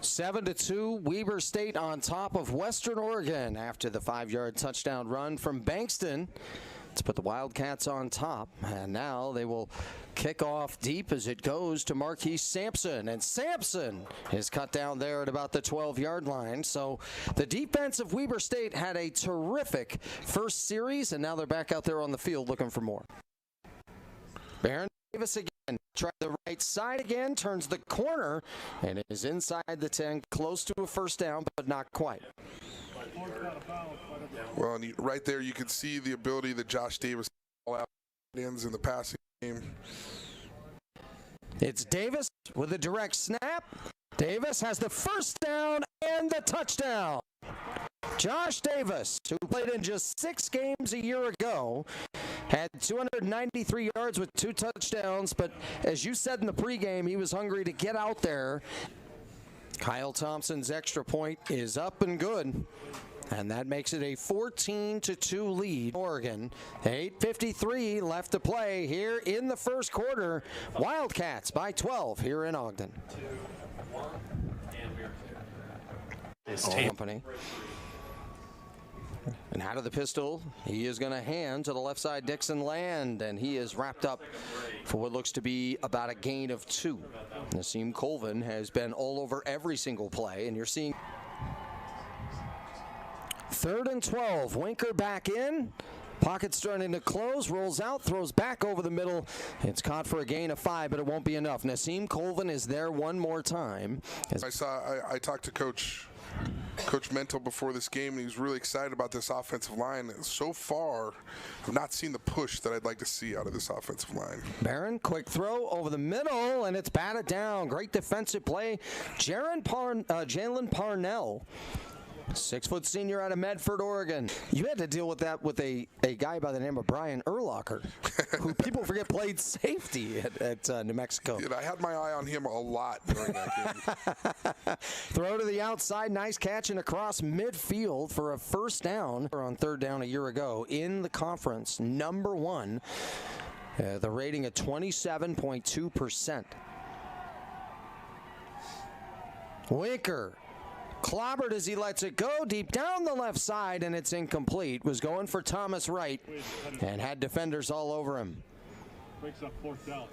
7-2, Weber State on top of Western Oregon after the 5-yard touchdown run from Bankston to put the Wildcats on top. And now they will kick off deep as it goes to Marquise Sampson. And Sampson is cut down there at about the 12-yard line. So the defense of Weber State had a terrific first series, and now they're back out there on the field looking for more. Baron Davis again. Try the right side again, turns the corner, and is inside the 10, close to a first down, but not quite. Well, and right there you can see the ability that Josh Davis ends in the passing game. It's Davis with a direct snap. Davis has the first down and the touchdown. Josh Davis, who played in just 6 games a year ago, had 293 yards with 2 touchdowns, but as you said in the pregame, he was hungry to get out there. Kyle Thompson's extra point is up and good, and that makes it a 14-2 lead. Oregon, 8:53 left to play here in the first quarter. Wildcats by 12 here in Ogden. Company. And out of the pistol, he is going to hand to the left side, Dixon Land, and he is wrapped up for what looks to be about a gain of 2. Nassim Colvin has been all over every single play, and you're seeing 3rd and 12. Winker back in. Pocket starting to close, rolls out, throws back over the middle. It's caught for a gain of 5, but it won't be enough. Nassim Colvin is there one more time. I talked to Coach Mento before this game, and he was really excited about this offensive line. So far, I've not seen the push that I'd like to see out of this offensive line. Barron, quick throw over the middle, and it's batted down. Great defensive play. Jalen Parnell, 6-foot senior out of Medford, Oregon. You had to deal with that with a guy by the name of Brian Urlacher, who people forget played safety at New Mexico. Dude, I had my eye on him a lot during that game. Throw to the outside, nice catch and across midfield for a first down. On 3rd down a year ago in the conference, number 1. The rating at 27.2%. Winker. Clobbered as he lets it go deep down the left side, and it's incomplete. Was going for Thomas Wright and had defenders all over him. Breaks up 4th down.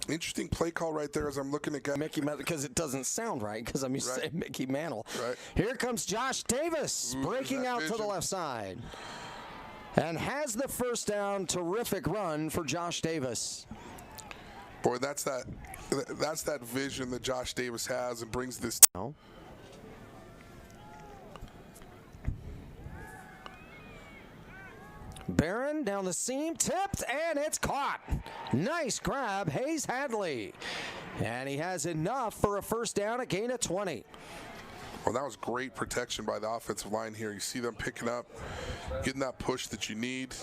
Interesting play call right there as I'm looking at Mickey Mantle, because it doesn't sound right, because I'm used to saying Mickey Mantle. Right. Here comes Josh Davis breaking out to the left side and has the first down. Terrific run for Josh Davis. Boy, that's that vision that Josh Davis has and brings this. Barron down the seam, tipped, and it's caught. Nice grab, Hayes Hadley. And he has enough for a first down, a gain of 20. Well, that was great protection by the offensive line here. You see them picking up, getting that push that you need.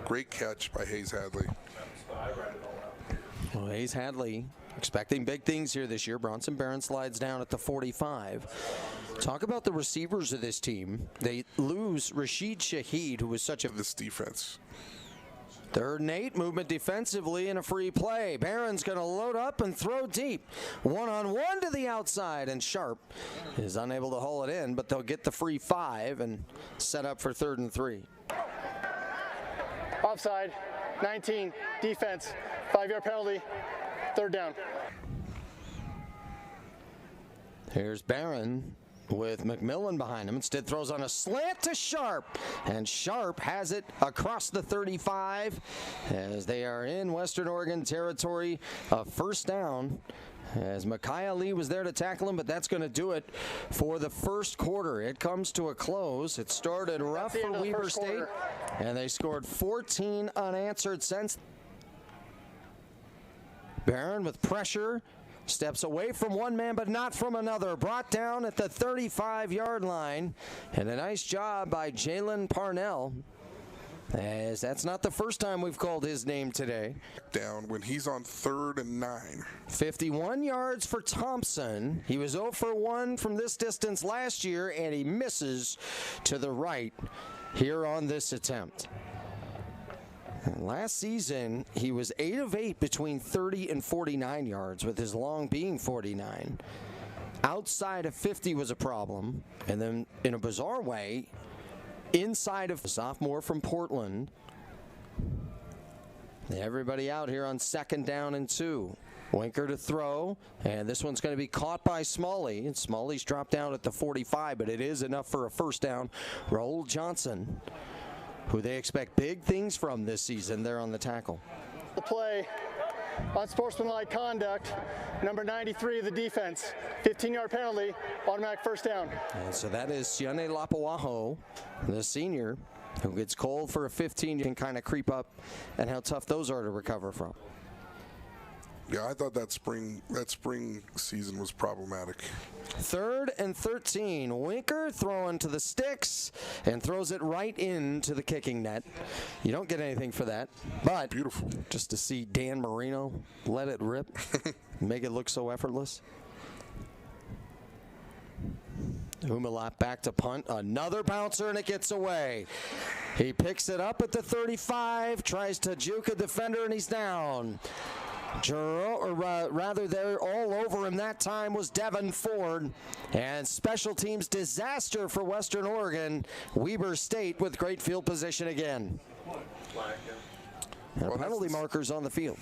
Great catch by Hayes Hadley. Well, Hayes Hadley expecting big things here this year. Bronson Barron slides down at the 45. Talk about the receivers of this team. They lose Rashid Shaheed, who was such a... This defense. 3rd and 8, movement defensively and a free play. Barron's going to load up and throw deep. 1-on-1 to the outside, and Sharp is unable to haul it in, but they'll get the free 5 and set up for 3rd and 3. Offside, 19, defense, 5-yard penalty, 3rd down. Here's Barron with McMillan behind him. Instead throws on a slant to Sharp, and Sharp has it across the 35 as they are in Western Oregon territory. A first down as Micaiah Lee was there to tackle him, but that's going to do it for the first quarter. It comes to a close. It started rough for Weber State, and they scored 14 unanswered since. Barron with pressure. Steps away from one man, but not from another. Brought down at the 35-yard line. And a nice job by Jalen Parnell, as that's not the first time we've called his name today. Down when he's on 3rd and 9. 51 yards for Thompson. He was 0 for 1 from this distance last year, and he misses to the right here on this attempt. Last season, he was 8 of 8 between 30 and 49 yards, with his long being 49. Outside of 50 was a problem. And then, in a bizarre way, inside of a sophomore from Portland. Everybody out here on 2nd down and 2. Winker to throw, and this one's going to be caught by Smalley. And Smalley's dropped down at the 45, but it is enough for a first down. Raul Johnson, who they expect big things from this season, there on the tackle. The play, unsportsmanlike conduct, number 93 of the defense. 15-yard penalty, automatic first down. And so that is Sione Lapuaho, the senior, who gets called for a 15. You can kind of creep up, and how tough those are to recover from. Yeah, I thought that spring season was problematic. 3rd and 13. Winker throwing to the sticks and throws it right into the kicking net. You don't get anything for that, but Beautiful. just to see Dan Marino let it rip, make it look so effortless. Humalap back to punt. Another bouncer, and it gets away. He picks it up at the 35, tries to juke a defender, and he's down. They're all over him that time was Devin Ford. And special teams disaster for Western Oregon. Weber State with great field position again. And penalty markers on the field.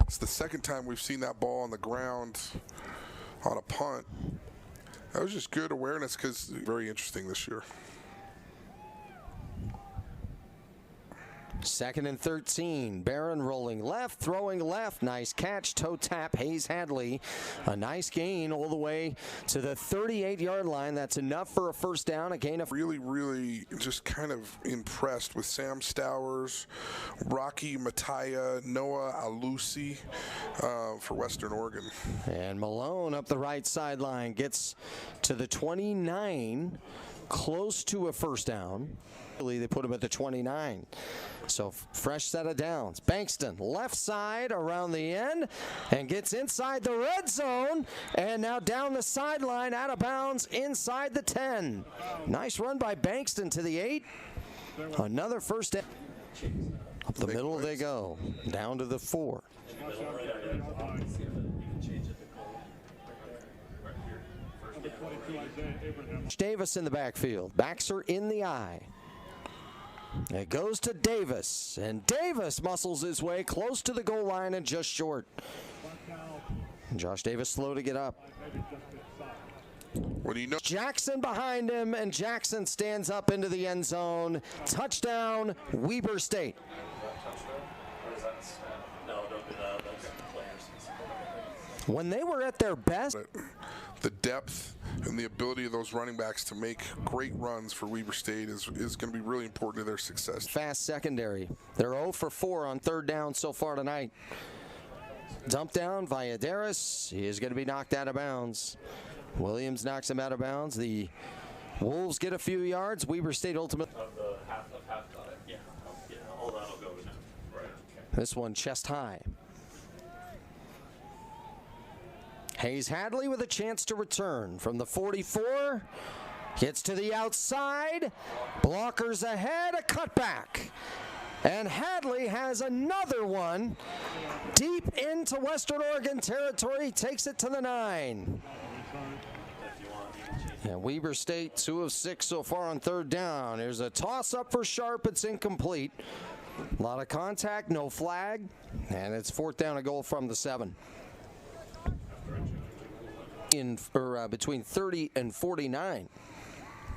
It's the second time we've seen that ball on the ground on a punt. That was just good awareness, because very interesting this year. 2nd and 13. Barron rolling left, throwing left. Nice catch, toe tap. Hayes Hadley. A nice gain all the way to the 38-yard line. That's enough for a first down. A gain of Really just kind of impressed with Sam Stowers, Rocky Mataya, Noah Alusi for Western Oregon. And Malone up the right sideline gets to the 29, close to a first down. They put him at the 29. So fresh set of downs. Bankston left side around the end and gets inside the red zone, and now down the sideline, out of bounds inside the 10. Nice run by Bankston to the 8. Another first down. Up the middle they go, down to the 4. Davis in the backfield. Baxter in the eye. It goes to Davis, and Davis muscles his way close to the goal line and just short. Josh Davis slow to get up. Jackson behind him, and Jackson stands up into the end zone. Touchdown, Weber State. When they were at their best, the depth and the ability of those running backs to make great runs for Weber State is going to be really important to their success. Fast secondary. They're 0 for 4 on 3rd down so far tonight. Dump down, Valladares. He is going to be knocked out of bounds. Williams knocks him out of bounds. The Wolves get a few yards. Weber State ultimately. All that'll go to him. Right. This one chest high. Hayes Hadley with a chance to return from the 44. Gets to the outside. Blockers ahead, a cutback. And Hadley has another one deep into Western Oregon territory. Takes it to the 9. And Weber State 2 of 6 so far on 3rd down. Here's a toss up for Sharp. It's incomplete. A lot of contact, no flag. And it's 4th down, a goal from the 7. Between 30 and 49.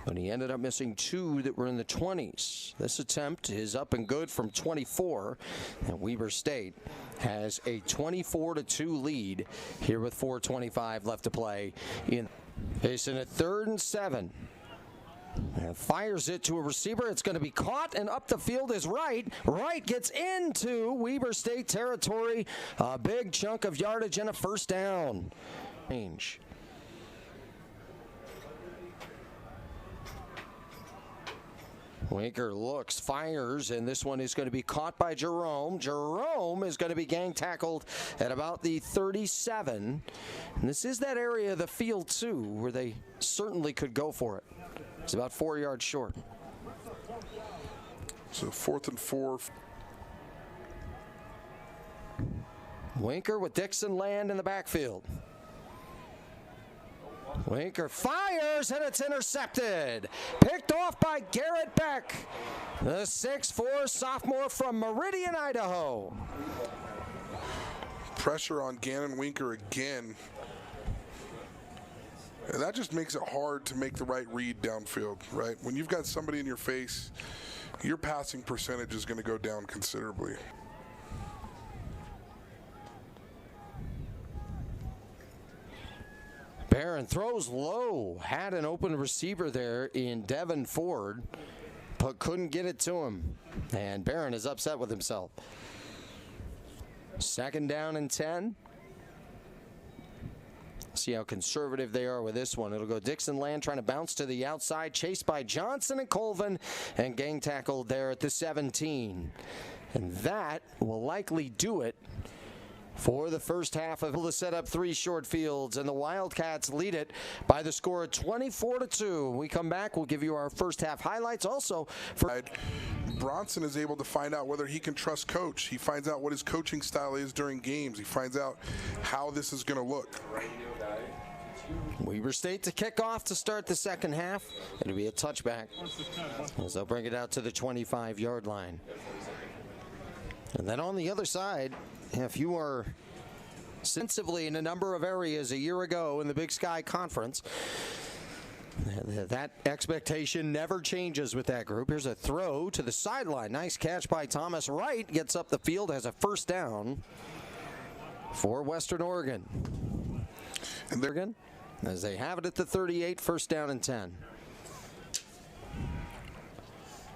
But he ended up missing 2 that were in the 20s. This attempt is up and good from 24. And Weber State has a 24-2 lead here with 4:25 left to play. Facing a 3rd and 7. And fires it to a receiver. It's going to be caught, and up the field is Wright. Wright gets into Weber State territory. A big chunk of yardage and a first down. Winker looks, fires, and this one is going to be caught by Jerome. Jerome is going to be gang tackled at about the 37. And this is that area of the field, too, where they certainly could go for it. It's about 4 yards short. So 4th and 4. Winker with Dixon Land in the backfield. Winker fires, and it's intercepted. Picked off by Garrett Beck, the 6'4" sophomore from Meridian, Idaho. Pressure on Gannon Winker again. And that just makes it hard to make the right read downfield, right? When you've got somebody in your face, your passing percentage is going to go down considerably. Barron throws low. Had an open receiver there in Devin Ford, but couldn't get it to him. And Barron is upset with himself. 2nd down and 10. See how conservative they are with this one. It'll go Dixon Land trying to bounce to the outside, chased by Johnson and Colvin, and gang tackled there at the 17. And that will likely do it for the first half of to set up 3 short fields, and the Wildcats lead it by the score of 24-2. When we come back, we'll give you our first half highlights. Also, for Bronson is able to find out whether he can trust coach. He finds out what his coaching style is during games. He finds out how this is going to look. Weber State to kick off to start the second half. It'll be a touchback as they'll bring it out to the 25-yard line. And then on the other side, if you were sensibly in a number of areas a year ago in the Big Sky Conference, that expectation never changes with that group. Here's a throw to the sideline. Nice catch by Thomas Wright. Gets up the field, has a first down for Western Oregon. And Oregon, as they have it at the 38, 1st down and 10.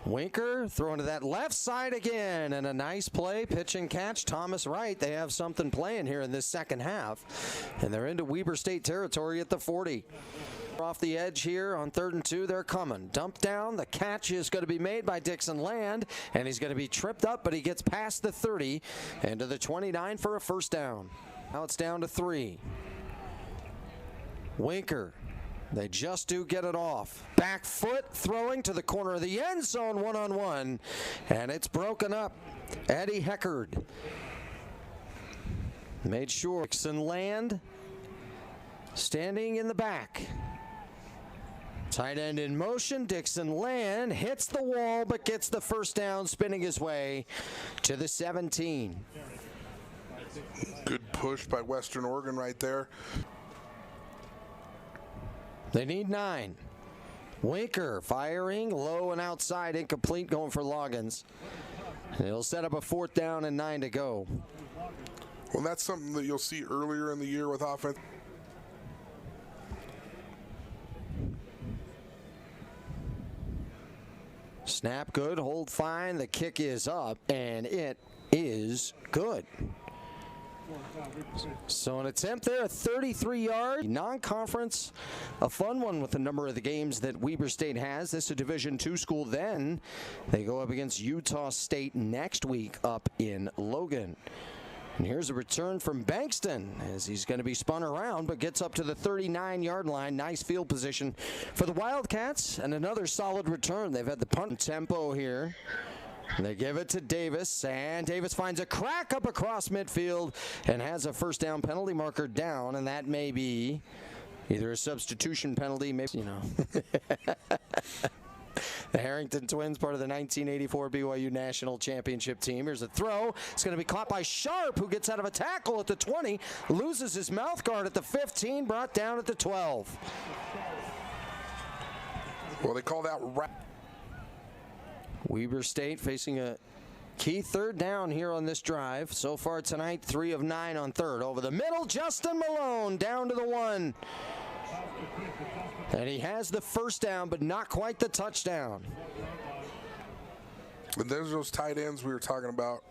Winker throwing to that left side again, and a nice play, pitch and catch. Thomas Wright, they have something playing here in this second half, and they're into Weber State territory at the 40. Off the edge here on 3rd and 2, they're coming. Dump down, the catch is going to be made by Dixon Land, and he's going to be tripped up, but he gets past the 30 and to the 29 for a first down. Now it's down to 3. Winker. They just do get it off. Back foot throwing to the corner of the end zone, one-on-one, and it's broken up. Eddie Heckard made sure. Dixon Land standing in the back. Tight end in motion. Dixon Land hits the wall but gets the first down, spinning his way to the 17. Good push by Western Oregon right there. They need 9. Winker firing low and outside, incomplete, going for Loggins. He'll set up a 4th down and 9 to go. Well, that's something that you'll see earlier in the year with offense. Snap good, hold fine. The kick is up, and it is good. So an attempt there, a 33-yard non-conference, a fun one with a number of the games that Weber State has. This is a Division II school. Then they go up against Utah State next week up in Logan. And here's a return from Bankston as he's going to be spun around, but gets up to the 39-yard line. Nice field position for the Wildcats, and another solid return. They've had the punt tempo here. They give it to Davis, and Davis finds a crack up across midfield and has a first down penalty marker down, and that may be either a substitution penalty, maybe, you know. The Harrington Twins, part of the 1984 BYU National Championship team. Here's a throw. It's going to be caught by Sharp, who gets out of a tackle at the 20, loses his mouth guard at the 15, brought down at the 12. Well, they call that Weber State facing a key 3rd down here on this drive. So far tonight, 3 of 9 on 3rd. Over the middle, Justin Malone down to the 1. And he has the first down, but not quite the touchdown. But there's those tight ends we were talking about.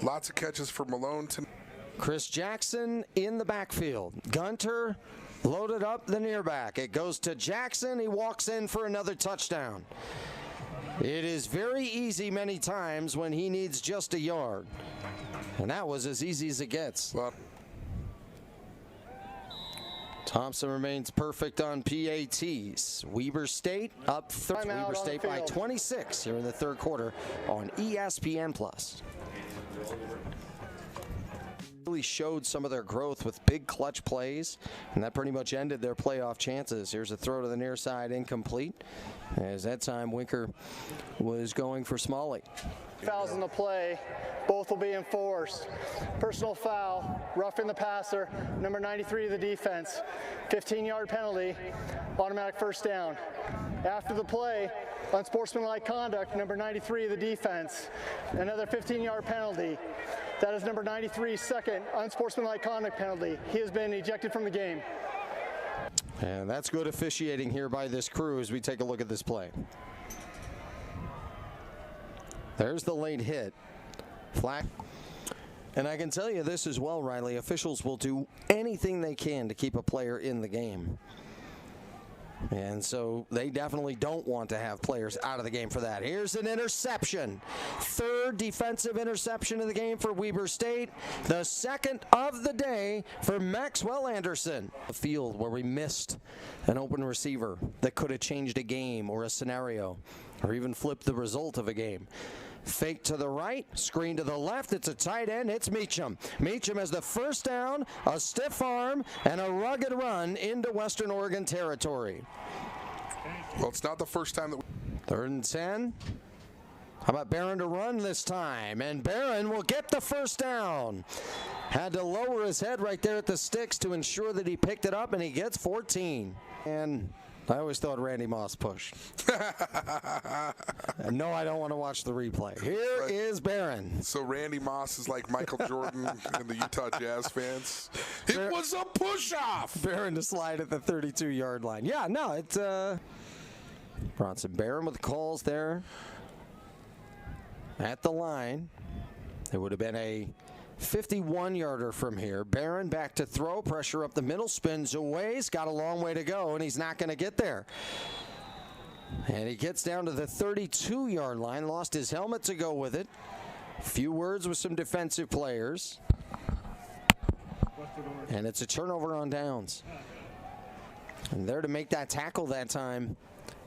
Lots of catches for Malone tonight. Chris Jackson in the backfield. Gunter loaded up the near back. It goes to Jackson. He walks in for another touchdown. It is very easy many times when he needs just a yard. And that was as easy as it gets. Well, Thompson remains perfect on PATs. Weber State up Weber State by 26 here in the 3rd quarter on ESPN+. really showed some of their growth with big clutch plays, and that pretty much ended their playoff chances. Here's a throw to the near side, incomplete, as that time Winker was going for Smalley. Fouls in the play, both will be enforced. Personal foul, roughing the passer, number 93 of the defense. 15-yard penalty, automatic first down. After the play, unsportsmanlike conduct, number 93 of the defense. Another 15-yard penalty. That is number 93's second unsportsmanlike conduct penalty. He has been ejected from the game. And that's good officiating here by this crew as we take a look at this play. There's the late hit. Flag. And I can tell you this as well, Riley. Officials will do anything they can to keep a player in the game. And so they definitely don't want to have players out of the game for that. Here's an interception. Third defensive interception of the game for Weber State. The second of the day for Maxwell Anderson. A field where we missed an open receiver that could have changed a game or a scenario or even flipped the result of a game. Fake to the right, screen to the left. It's a tight end. It's Meacham. Meacham has the first down, a stiff arm, and a rugged run into Western Oregon territory. Well, it's not the first time that. 3rd and 10. How about Barron to run this time? And Barron will get the first down. Had to lower his head right there at the sticks to ensure that he picked it up, and he gets 14. And I always thought Randy Moss pushed. And no, I don't want to watch the replay. Here is Barron. So Randy Moss is like Michael Jordan and the Utah Jazz fans. It was a push-off. Barron to slide at the 32-yard line. Yeah, no, it's Bronson Barron with calls there at the line. It would have been a 51-yarder from here. Barron back to throw, pressure up the middle, spins away. He's got a long way to go, and he's not going to get there. And he gets down to the 32-yard line, lost his helmet to go with it. Few words with some defensive players. And it's a turnover on downs. And there to make that tackle that time,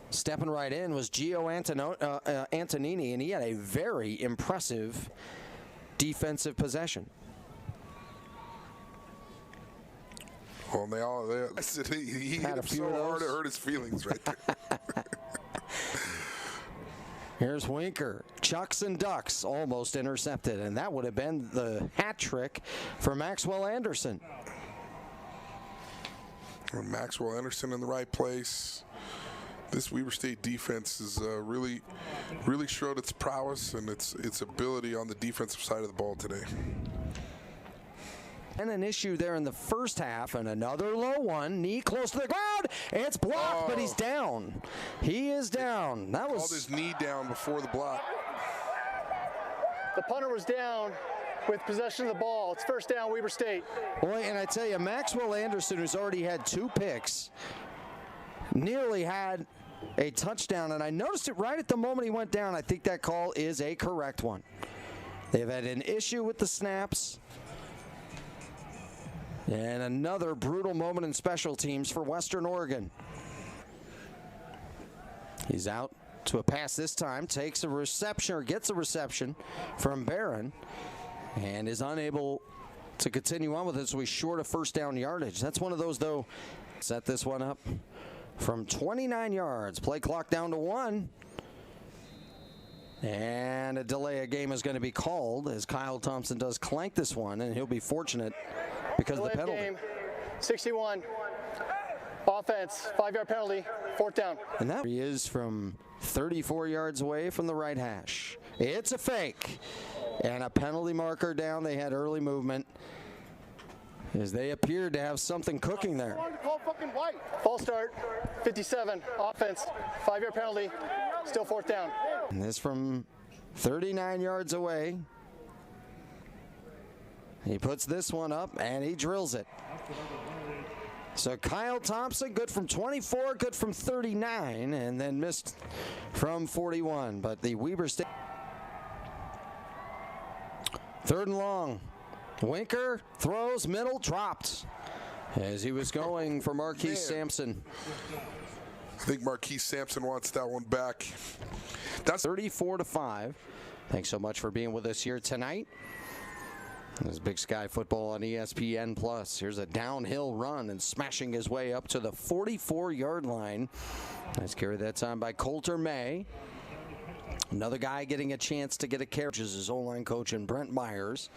stepping right in, was Gio Antonini, and he had a very impressive defensive possession. Well, he hit him so hard it hurt his feelings right there. Here's Winker. Chucks and ducks, almost intercepted, and that would have been the hat trick for Maxwell Anderson. And Maxwell Anderson in the right place. This Weber State defense is really showed its prowess and its ability on the defensive side of the ball today. And an issue there in the first half, and another low one. Knee close to the ground. It's blocked, but he's down. He is down. That was called his knee down before the block. The punter was down with possession of the ball. It's first down, Weber State. Boy, and I tell you, Maxwell Anderson, who's already had 2 picks, nearly had a touchdown, and I noticed it right at the moment he went down. I think that call is a correct one. They've had an issue with the snaps. And another brutal moment in special teams for Western Oregon. He's out to a pass this time, takes a reception, or gets a reception from Barron, and is unable to continue on with it, so he's short of first down yardage. That's one of those, though. Set this one up from 29 yards. Play clock down to 1. And a delay of game is going to be called as Kyle Thompson does clank this one, and he'll be fortunate because of the penalty. Game, 61. Offense, 5-yard penalty, 4th down. And that he is from 34 yards away from the right hash. It's a fake. And a penalty marker down. They had early movement as they appeared to have something cooking there. False start, 57. Offense, 5-yard penalty, still 4th down. And this from 39 yards away. He puts this one up, and he drills it. So Kyle Thompson, good from 24, good from 39, and then missed from 41. But the Weber State. 3rd and long. Winker throws, middle, dropped as he was going for Marquise Sampson. I think Marquise Sampson wants that one back. That's 34-5. Thanks so much for being with us here tonight There's Big Sky Football on ESPN+. Here's a downhill run and smashing his way up to the 44-yard line. Nice carry that time by Coulter May. Another guy getting a chance to get a carry is his O-line coach in Brent Myers,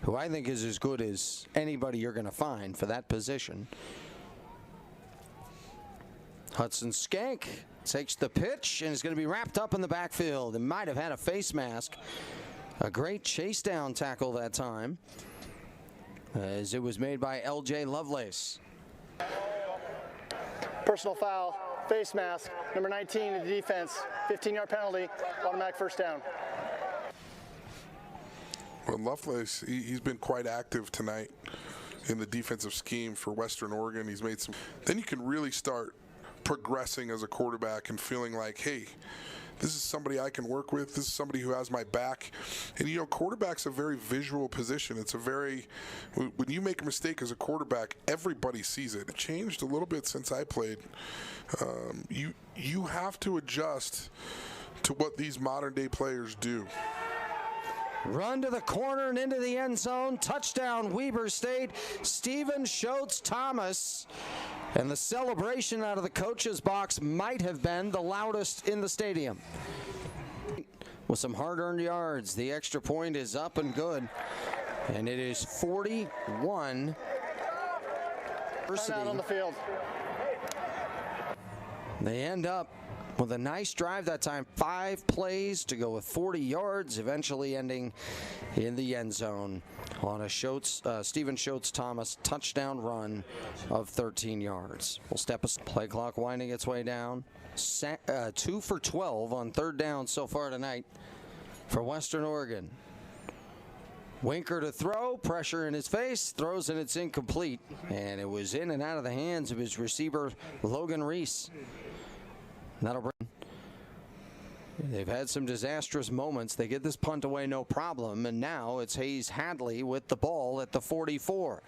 who I think is as good as anybody you're going to find for that position. Hudson Skank takes the pitch and is going to be wrapped up in the backfield. It might have had a face mask. A great chase down tackle that time, as it was made by L.J. Lovelace. Personal foul, face mask, number 19 in the defense, 15-yard penalty, automatic first down. Well, Lovelace, he's been quite active tonight in the defensive scheme for Western Oregon. He's made some. Then you can really start progressing as a quarterback and feeling like, hey, this is somebody I can work with. This is somebody who has my back. And, you know, quarterback's a very visual position. It's a very, when you make a mistake as a quarterback, everybody sees it. It changed a little bit since I played. You have to adjust to what these modern-day players do. Run to the corner and into the end zone. Touchdown, Weber State. Stephen Schultz Thomas. And the celebration out of the coach's box might have been the loudest in the stadium. With some hard-earned yards, the extra point is up and good. And it is 41. Timeout on the field. They end up with a nice drive that time. 5 plays to go with 40 yards, eventually ending in the end zone on a Stephen Schultz Thomas touchdown run of 13 yards. We'll step a play clock winding its way down. 2 for 12 on third down so far tonight for Western Oregon. Winker to throw, pressure in his face, throws and it's incomplete. And it was in and out of the hands of his receiver, Logan Reese. That'll bring. They've had some disastrous moments. They get this punt away no problem, and now it's Hayes Hadley with the ball at the 44.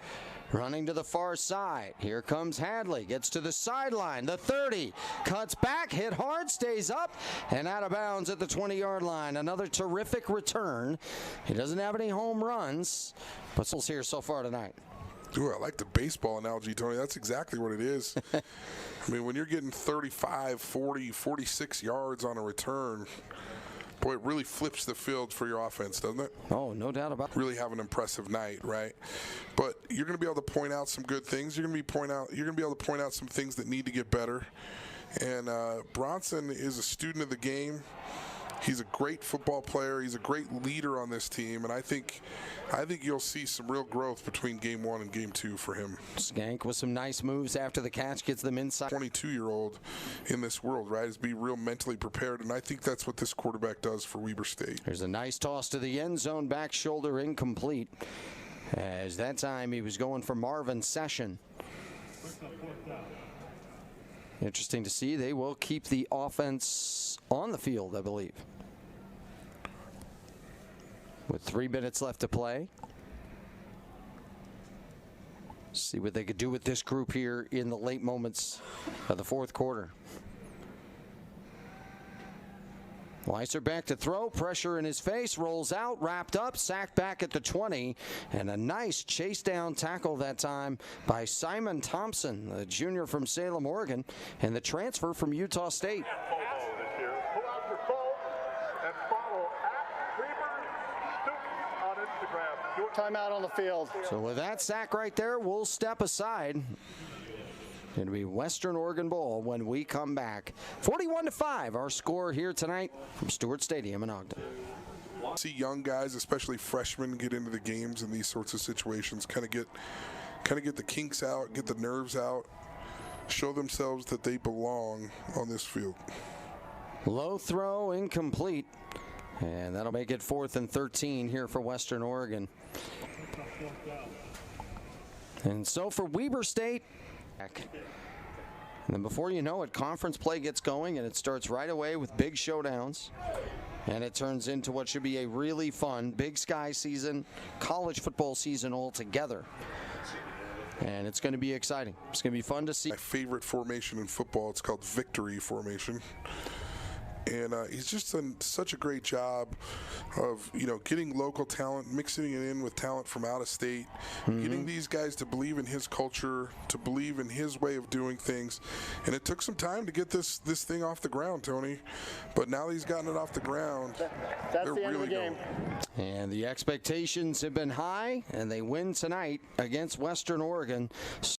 Running to the far side. Here comes Hadley. Gets to the sideline. The 30. Cuts back, hit hard, stays up, and out of bounds at the 20-yard line. Another terrific return. He doesn't have any home runs, but still here so far tonight. Ooh, I like the baseball analogy, Tony. That's exactly what it is. I mean, when you're getting 35, 40, 46 yards on a return, boy, it really flips the field for your offense, doesn't it? Oh, no doubt about it. Really have an impressive night, right? But you're going to be able to point out some good things. You're going to be able to point out some things that need to get better. And Bronson is a student of the game. He's a great football player. He's a great leader on this team, and I think you'll see some real growth between game 1 and game 2 for him. Skank with some nice moves after the catch, gets them inside. 22-year-old in this world, right, is be real mentally prepared, and I think that's what this quarterback does for Weber State. There's a nice toss to the end zone, back shoulder incomplete. As that time he was going for Marvin Session. Interesting to see. They will keep the offense on the field, I believe. With 3 minutes left to play. See what they could do with this group here in the late moments of the fourth quarter. Weiser back to throw, pressure in his face, rolls out, wrapped up, sacked back at the 20, and a nice chase down tackle that time by Simon Thompson, the junior from Salem, Oregon, and the transfer from Utah State. Pull out your phone and follow @WeberStudent on Instagram. Timeout on the field. So with that sack right there, we'll step aside. It'll be Western Oregon ball when we come back. 41-5, our score here tonight from Stewart Stadium in Ogden. See young guys, especially freshmen, get into the games in these sorts of situations, kind of get the kinks out, get the nerves out, show themselves that they belong on this field. Low throw, incomplete. And that'll make it 4th and 13 here for Western Oregon. And so for Weber State. And then before you know it, conference play gets going, and it starts right away with big showdowns. And it turns into what should be a really fun Big Sky season, college football season all together. And it's going to be exciting. It's going to be fun to see. My favorite formation in football, it's called victory formation. And he's just done such a great job of, getting local talent, mixing it in with talent from out of state, getting these guys to believe in his culture, to believe in his way of doing things. And it took some time to get this thing off the ground, Tony. But now that he's gotten it off the ground, That's they're the end of the really game. going. And the expectations have been high, and they win tonight against Western Oregon.